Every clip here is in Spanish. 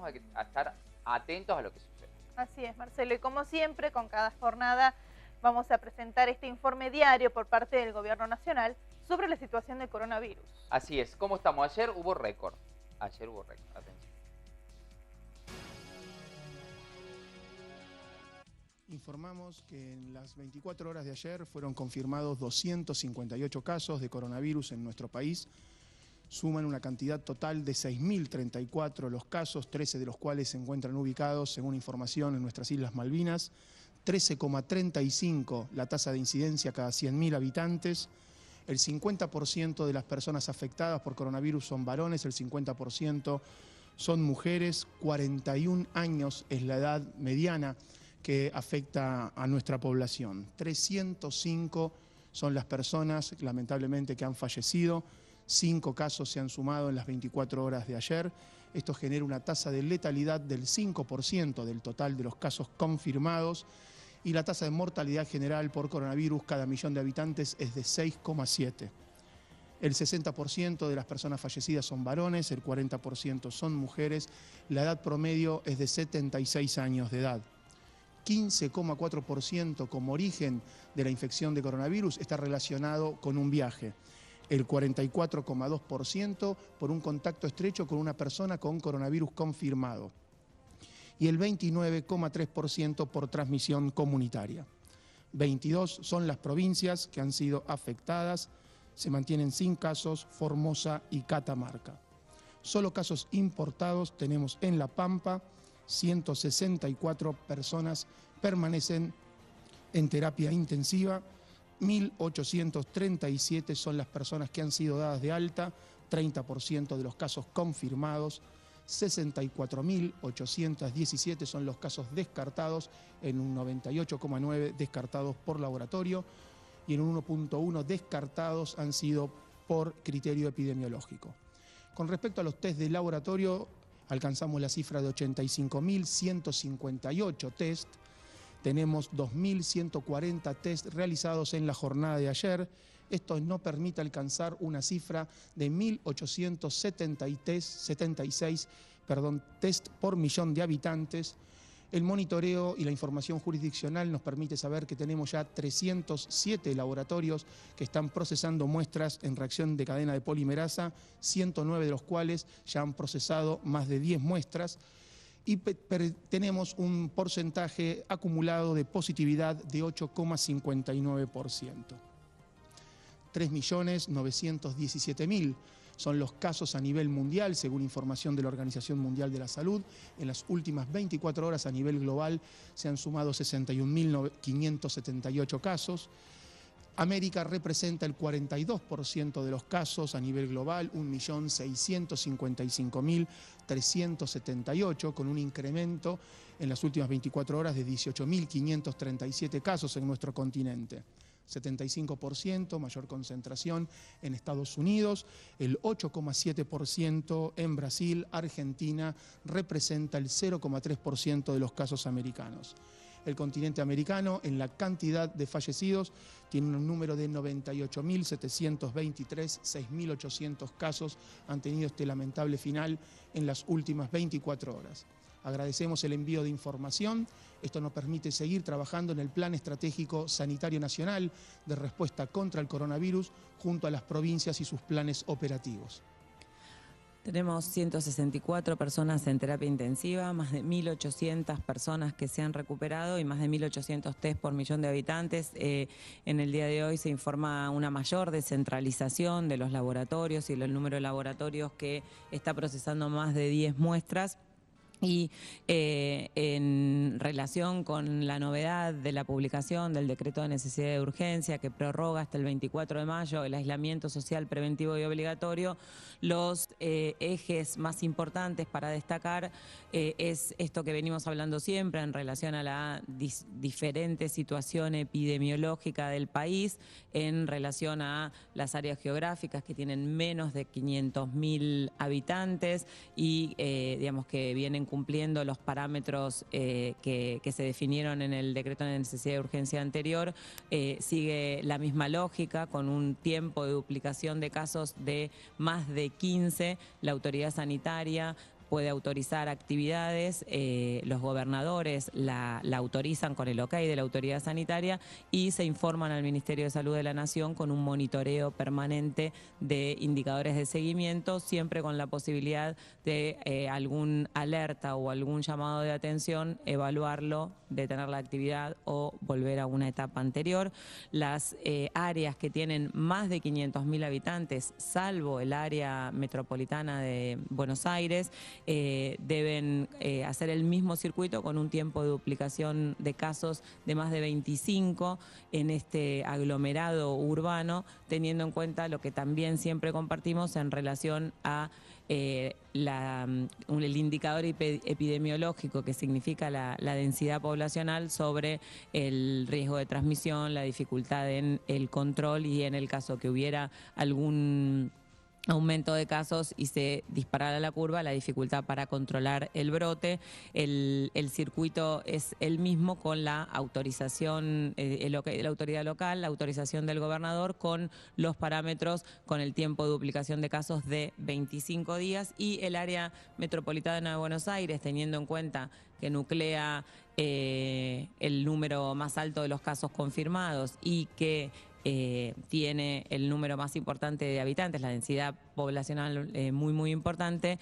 Vamos a estar atentos a lo que sucede. Así es, Marcelo, y como siempre, con cada jornada vamos a presentar este informe diario por parte del Gobierno Nacional sobre la situación del coronavirus. Así es. ¿Cómo estamos? Ayer hubo récord. Atención. Informamos que en las 24 horas de ayer fueron confirmados 258 casos de coronavirus en nuestro país. Suman una cantidad total de 6.034 los casos, 13 de los cuales se encuentran ubicados, según información, en nuestras Islas Malvinas. 13,35 la tasa de incidencia cada 100.000 habitantes. El 50% de las personas afectadas por coronavirus son varones, el 50% son mujeres. 41 años es la edad mediana que afecta a nuestra población. 305 son las personas, lamentablemente, que han fallecido. 5 casos se han sumado en las 24 horas de ayer. Esto genera una tasa de letalidad del 5% del total de los casos confirmados, y la tasa de mortalidad general por coronavirus cada millón de habitantes es de 6,7. El 60% de las personas fallecidas son varones, el 40% son mujeres. La edad promedio es de 76 años de edad. 15,4% como origen de la infección de coronavirus está relacionado con un viaje. El 44,2% por un contacto estrecho con una persona con coronavirus confirmado. Y el 29,3% por transmisión comunitaria. 22 son las provincias que han sido afectadas. Se mantienen sin casos Formosa y Catamarca. Solo casos importados tenemos en La Pampa. 164 personas permanecen en terapia intensiva. 1.837 son las personas que han sido dadas de alta, 30% de los casos confirmados. 64.817 son los casos descartados, en un 98,9% descartados por laboratorio, y en un 1,1% descartados han sido por criterio epidemiológico. Con respecto a los test de laboratorio, alcanzamos la cifra de 85.158 test. Tenemos 2.140 test realizados en la jornada de ayer. Esto nos permite alcanzar una cifra de 1.876 test por millón de habitantes. El monitoreo y la información jurisdiccional nos permite saber que tenemos ya 307 laboratorios que están procesando muestras en reacción de cadena de polimerasa, 109 de los cuales ya han procesado más de 10 muestras. Y tenemos un porcentaje acumulado de positividad de 8,59%. 3.917.000 son los casos a nivel mundial, según información de la Organización Mundial de la Salud. En las últimas 24 horas a nivel global se han sumado 61.578 casos. América representa el 42% de los casos a nivel global, 1.655.378, con un incremento en las últimas 24 horas de 18.537 casos en nuestro continente. 75% mayor concentración en Estados Unidos, el 8,7% en Brasil. Argentina representa el 0,3% de los casos americanos. El continente americano, en la cantidad de fallecidos, tiene un número de 98.723, 6.800 casos han tenido este lamentable final en las últimas 24 horas. Agradecemos el envío de información. Esto nos permite seguir trabajando en el Plan Estratégico Sanitario Nacional de respuesta contra el coronavirus junto a las provincias y sus planes operativos. Tenemos 164 personas en terapia intensiva, más de 1.800 personas que se han recuperado y más de 1.800 test por millón de habitantes. En el día de hoy se informa una mayor descentralización de los laboratorios y el número de laboratorios que está procesando más de 10 muestras. Y en relación con la novedad de la publicación del decreto de necesidad de urgencia que prorroga hasta el 24 de mayo el aislamiento social preventivo y obligatorio, los ejes más importantes para destacar es esto que venimos hablando siempre en relación a la diferente situación epidemiológica del país, en relación a las áreas geográficas que tienen menos de 500.000 habitantes y digamos que vienen cumpliendo los parámetros que se definieron en el decreto de necesidad de urgencia anterior. Sigue la misma lógica, con un tiempo de duplicación de casos de más de 15. La autoridad sanitaria puede autorizar actividades, los gobernadores la autorizan con el ok de la autoridad sanitaria y se informan al Ministerio de Salud de la Nación con un monitoreo permanente de indicadores de seguimiento, siempre con la posibilidad de algún alerta o algún llamado de atención, evaluarlo, detener la actividad o volver a una etapa anterior. Las áreas que tienen más de 500.000 habitantes, salvo el área metropolitana de Buenos Aires, deben hacer el mismo circuito con un tiempo de duplicación de casos de más de 25 en este aglomerado urbano, teniendo en cuenta lo que también siempre compartimos en relación a el indicador epidemiológico, que significa la densidad poblacional, sobre el riesgo de transmisión, la dificultad en el control y en el caso que hubiera algún aumento de casos y se disparara la curva, la dificultad para controlar el brote. El circuito es el mismo, con la autorización de la autoridad local, la autorización del gobernador, con los parámetros, con el tiempo de duplicación de casos de 25 días, y el área metropolitana de Buenos Aires, teniendo en cuenta que nuclea el número más alto de los casos confirmados y que tiene el número más importante de habitantes, la densidad poblacional muy importante,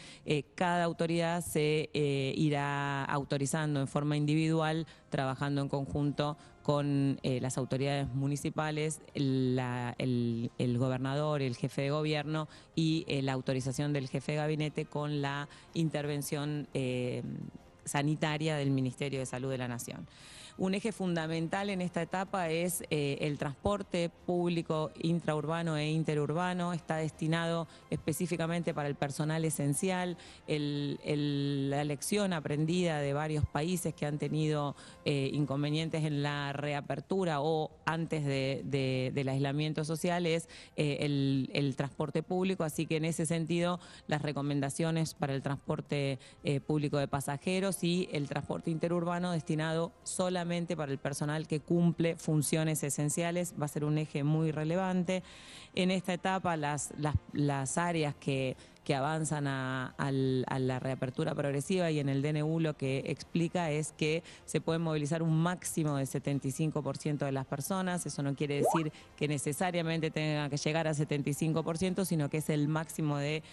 cada autoridad se irá autorizando en forma individual, trabajando en conjunto con las autoridades municipales, el gobernador, el jefe de gobierno y la autorización del jefe de gabinete, con la intervención sanitaria del Ministerio de Salud de la Nación. Un eje fundamental en esta etapa es el transporte público intraurbano e interurbano. Está destinado específicamente para el personal esencial. La lección aprendida de varios países que han tenido inconvenientes en la reapertura o antes del aislamiento social es el transporte público. Así que en ese sentido, las recomendaciones para el transporte público de pasajeros y el transporte interurbano destinado solamente para el personal que cumple funciones esenciales va a ser un eje muy relevante. En esta etapa, las áreas que avanzan a la reapertura progresiva, y en el DNU lo que explica es que se puede movilizar un máximo de 75% de las personas. Eso no quiere decir que necesariamente tenga que llegar a 75%, sino que es el máximo de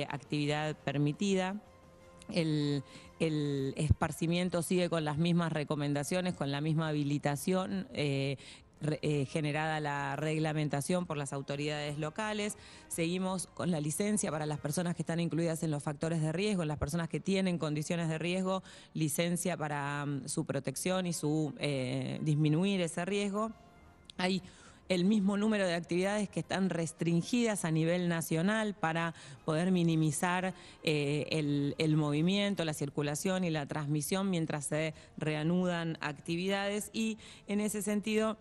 actividad permitida. El esparcimiento sigue con las mismas recomendaciones, con la misma habilitación generada la reglamentación por las autoridades locales. Seguimos con la licencia para las personas que están incluidas en los factores de riesgo, en las personas que tienen condiciones de riesgo, licencia para su protección y su disminuir ese riesgo. Hay el mismo número de actividades que están restringidas a nivel nacional para poder minimizar el movimiento, la circulación y la transmisión mientras se reanudan actividades, y en ese sentido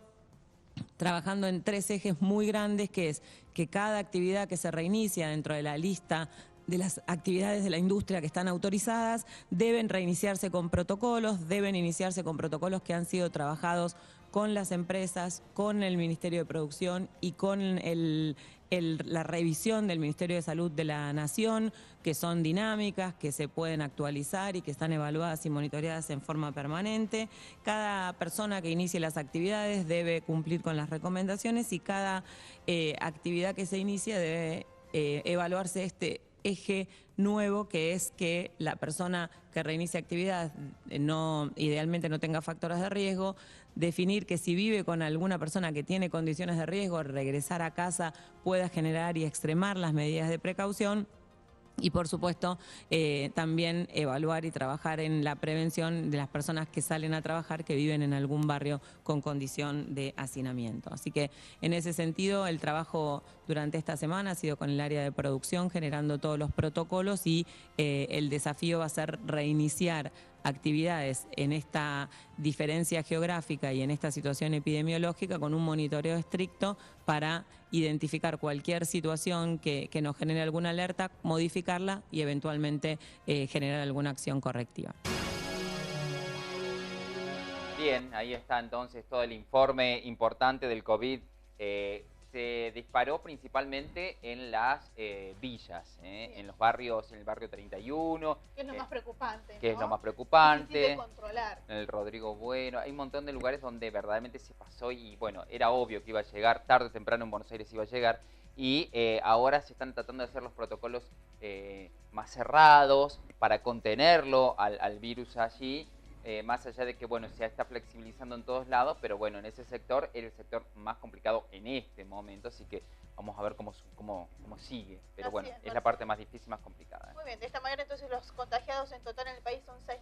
trabajando en 3 ejes muy grandes, que es que cada actividad que se reinicia dentro de la lista de las actividades de la industria que están autorizadas deben reiniciarse con protocolos, deben iniciarse con protocolos que han sido trabajados con las empresas, con el Ministerio de Producción y con la revisión del Ministerio de Salud de la Nación, que son dinámicas, que se pueden actualizar y que están evaluadas y monitoreadas en forma permanente. Cada persona que inicie las actividades debe cumplir con las recomendaciones, y cada actividad que se inicia debe evaluarse este eje nuevo, que es que la persona que reinicie actividad idealmente no tenga factores de riesgo, definir que si vive con alguna persona que tiene condiciones de riesgo, regresar a casa pueda generar y extremar las medidas de precaución. Y por supuesto también evaluar y trabajar en la prevención de las personas que salen a trabajar que viven en algún barrio con condición de hacinamiento. Así que en ese sentido el trabajo durante esta semana ha sido con el área de producción, generando todos los protocolos, y el desafío va a ser reiniciar actividades en esta diferencia geográfica y en esta situación epidemiológica con un monitoreo estricto para identificar cualquier situación que nos genere alguna alerta, modificarla y eventualmente generar alguna acción correctiva. Bien, ahí está entonces todo el informe importante del COVID. se disparó principalmente en las villas, en los barrios, en el barrio 31. Que es lo más preocupante, Que es ¿no? lo más Difícil preocupante. de controlar. En el Rodrigo Bueno, hay un montón de lugares donde verdaderamente se pasó y bueno, era obvio que iba a llegar, tarde o temprano en Buenos Aires iba a llegar, y ahora se están tratando de hacer los protocolos más cerrados para contenerlo al virus allí, más allá de que bueno, se está flexibilizando en todos lados, pero bueno, en ese sector era el sector más complicado en este momento, así que vamos a ver cómo sigue, pero Así bueno, es, es la parte más difícil, más complicada. Muy bien, de esta manera entonces los contagiados en total en el país son 6.000.